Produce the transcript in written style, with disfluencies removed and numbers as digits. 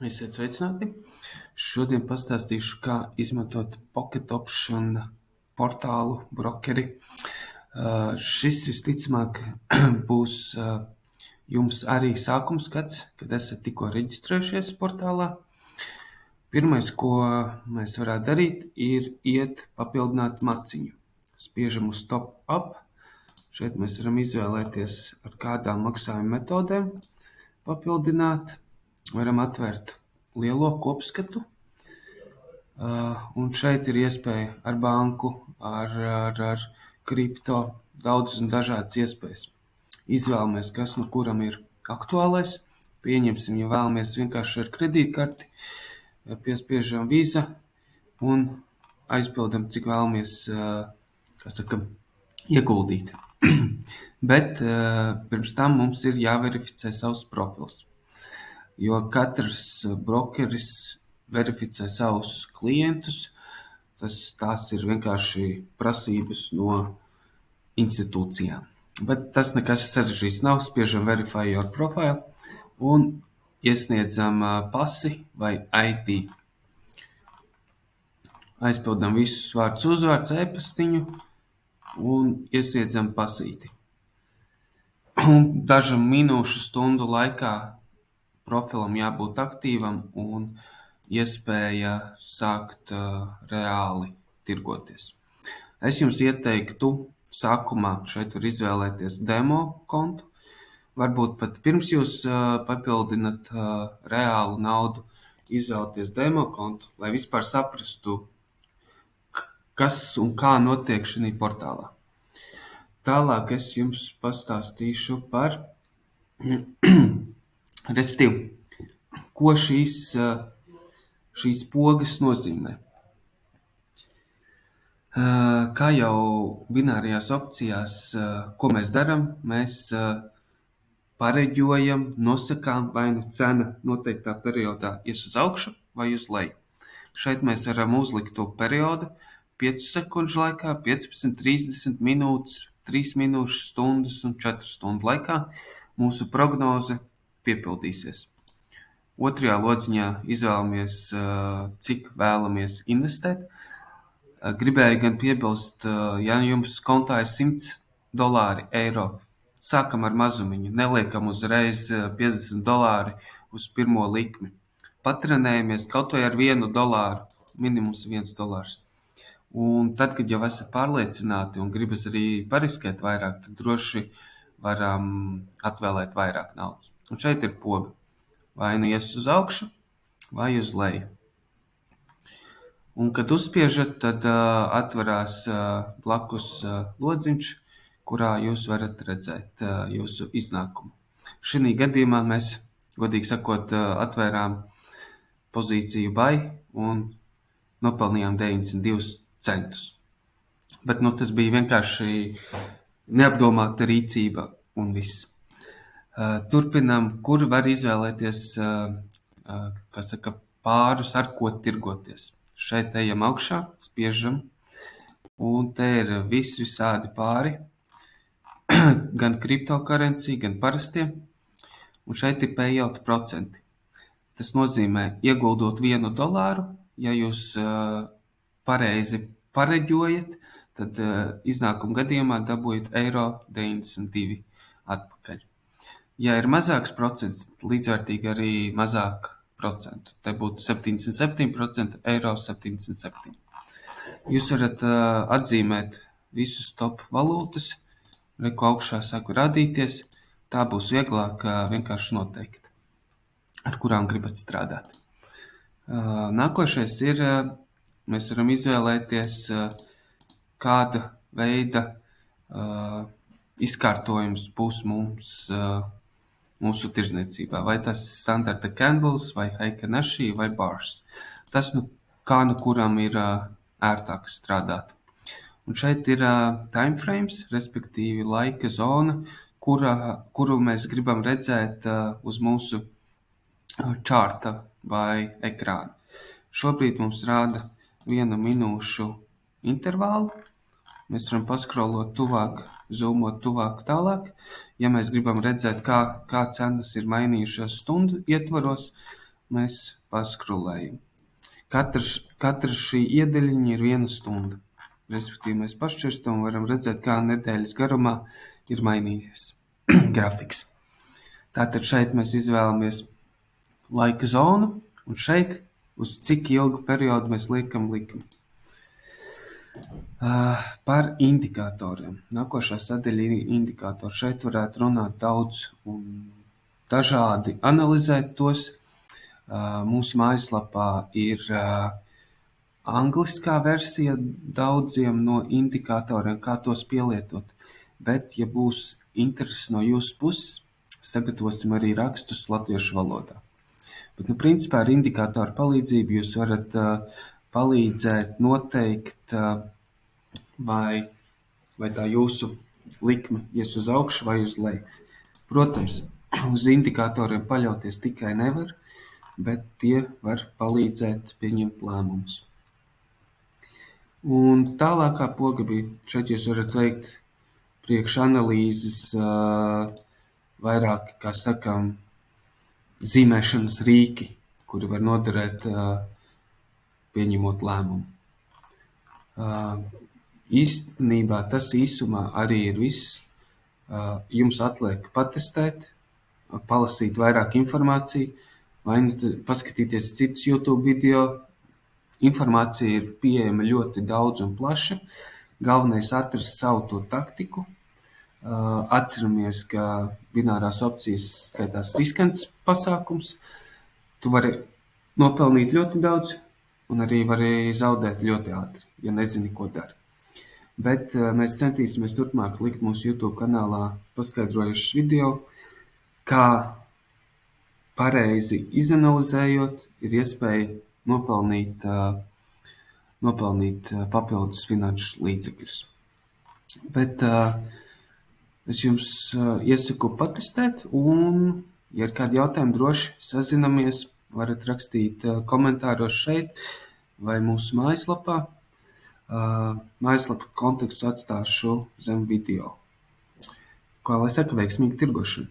Esiet sveicināti! Šodien pastāstīšu, kā izmantot Pocket Option portālu brokeri. Šis visticamāk būs jums arī sākums gads, kad esat tikko reģistrējušies portālā. Pirmais, ko mēs varētu darīt, ir iet papildināt maciņu. Spiežam uz Top Up. Šeit mēs varam izvēlēties, ar kādām maksājuma metodēm papildināt. Varam atvērt lielo kopskatu, un šeit ir iespēja ar banku, ar kripto, daudz un dažādas iespējas. Izvēlamies, kas no kuram ir aktuālais. Pieņemsim, ja vēlamies vienkārši ar kredītkarti, piespiežam Visa un aizpildam, cik vēlamies, ieguldīt. Bet pirms tam mums ir jāverificē savs profils. Jo katrs brokeris verificē savus klientus. Tās ir vienkārši prasības no institūcijām. Bet tas nekas sarežģīts nav. Spiežam Verify your profile un iesniedzam pasi vai ID. Aizpildam visus vārdus, uzvārds, e-pastiņu un iesniedzam pasīti. Un dažu minūšu, stundu laikā profilam jābūt aktīvam un iespēja sākt reāli tirgoties. Es jums ieteiktu sākumā šeit var izvēlēties demo kontu. Varbūt pat pirms jūs papildinat reālu naudu, izvēlēties demo kontu, lai vispār saprastu, kas un kā notiek šajā portālā. Tālāk es jums pastāstīšu par respektīvi, ko šīs pogas nozīmē. Kā jau binārajās opcijās, ko mēs darām, mēs pareģojam, nosakām, vai nu cena noteiktā periodā ies uz augšu vai uz leju. Šeit mēs varam uzlikt to periodu 5 sekundžu laikā, 15, 30 minūtes, 3 minūšu, stundas un 4 stundu laikā mūsu prognoze piepildīsies. Otrajā lodziņā izvēlamies, cik vēlamies investēt. Gribēju gan piebilst, ja jums kontā ir $100, eiro, sākam ar mazumiņu, neliekam uzreiz $50 uz pirmo likmi. Patrenējamies kaut vai ar $1, minimums $1. Un tad, kad jau esat pārliecināti un gribas arī pariskēt vairāk, tad droši varam atvēlēt vairāk naudas. Un šeit ir poga. Vai nu ies uz augšu, vai uz leju. Un, kad uzspiežat, tad atverās blakus lodziņš, kurā jūs varat redzēt jūsu iznākumu. Šī gadījumā mēs, godīgi sakot, atvērām pozīciju buy un nopelnījām 92 centus. Bet tas bija vienkārši neapdomāta rīcība un viss. Turpinām, kur var izvēlēties pārus, ar ko tirgoties. Šeit ejam augšā, spiežam, un te ir visādi pāri, gan kriptokarencija, gan parastie, un šeit ir payout procenti. Tas nozīmē, ieguldot $1, ja jūs pareizi pareģojat, tad iznākuma gadījumā dabūjat €92 atpakaļ. Ja ir mazāks procents, tad līdzvērtīgi arī mazāk procentu. Te būtu 77%, €77. Jūs varat atzīmēt visus top valūtas, ko augšā sāk radīties. Tā būs vieglāk vienkārši noteikt, ar kurām gribat strādāt. Nākošais ir, mēs varam izvēlēties, kāda veida izkārtojums būs mums mūsu tirdzniecībā. Vai tas ir standarta candles, vai Heiken-Ashi, vai bars. Tas, kā kuram ir ērtāk strādāt. Un šeit ir timeframes, respektīvi laika zona, kuru mēs gribam redzēt uz mūsu čārta vai ekrāna. Šobrīd mums rāda 1 minūšu intervālu. Mēs varam paskrolot tuvāk, zoomot tuvāk tālāk. Ja mēs gribam redzēt, kā cenas ir mainījušās stundu ietvaros, mēs paskrolējam. Katra šī iedaļiņa ir 1 stunda. Respektīvi, mēs pašķirstam un varam redzēt, kā nedēļas garumā ir mainījies grafiks. Tātad šeit mēs izvēlamies laika zonu, un šeit uz cik ilgu periodu mēs liekam likmi. Par indikatoriem. Nākošā sadaļa ir indikatori. Šeit varētu runāt daudz un dažādi analizēt tos. Mūsu mājaslapā ir angliskā versija daudziem no indikatoriem, kā tos pielietot. Bet, ja būs interesi no jūsu puses, sagatavosim arī rakstus latviešu valodā. Bet, principā, ar indikātoru palīdzību jūs varat palīdzēt noteikt, vai tā jūsu likme ies uz augšu vai uz leju. Protams, uz indikatoriem paļauties tikai nevar, bet tie var palīdzēt pieņemt lēmumus. Un tālākā poga bija, šeit jūs varat veikt priekšanalīzes, vairāk, kā sakām, zīmēšanas rīki, kuri var noderēt pieņemot lēmumu. Īstenībā tas īsumā arī ir viss. Jums atliek patestēt, palasīt vairāk informāciju, vai paskatīties citus YouTube video. Informācija ir pieejama ļoti daudz un plaša. Galvenais atrast savu to taktiku. Atceramies, ka binārās opcijas skaitās riskants pasākums. Tu vari nopelnīt ļoti daudz un arī vari zaudēt ļoti ātri, ja nezini, ko dari. Bet mēs centīsimies turpmāk likt mūsu YouTube kanālā paskaidrojušas video, kā pareizi izanalizējot ir iespēja nopelnīt papildus finanšu līdzekļus. Bet es jums iesaku patestēt, un, ja ir kādi jautājumi, droši sazinamies, varat rakstīt komentāros šeit vai mūsu mājaslapā. Mājaslapu kontekstu atstāšu zem video. Kā lai saka, veiksmīga tirgošana!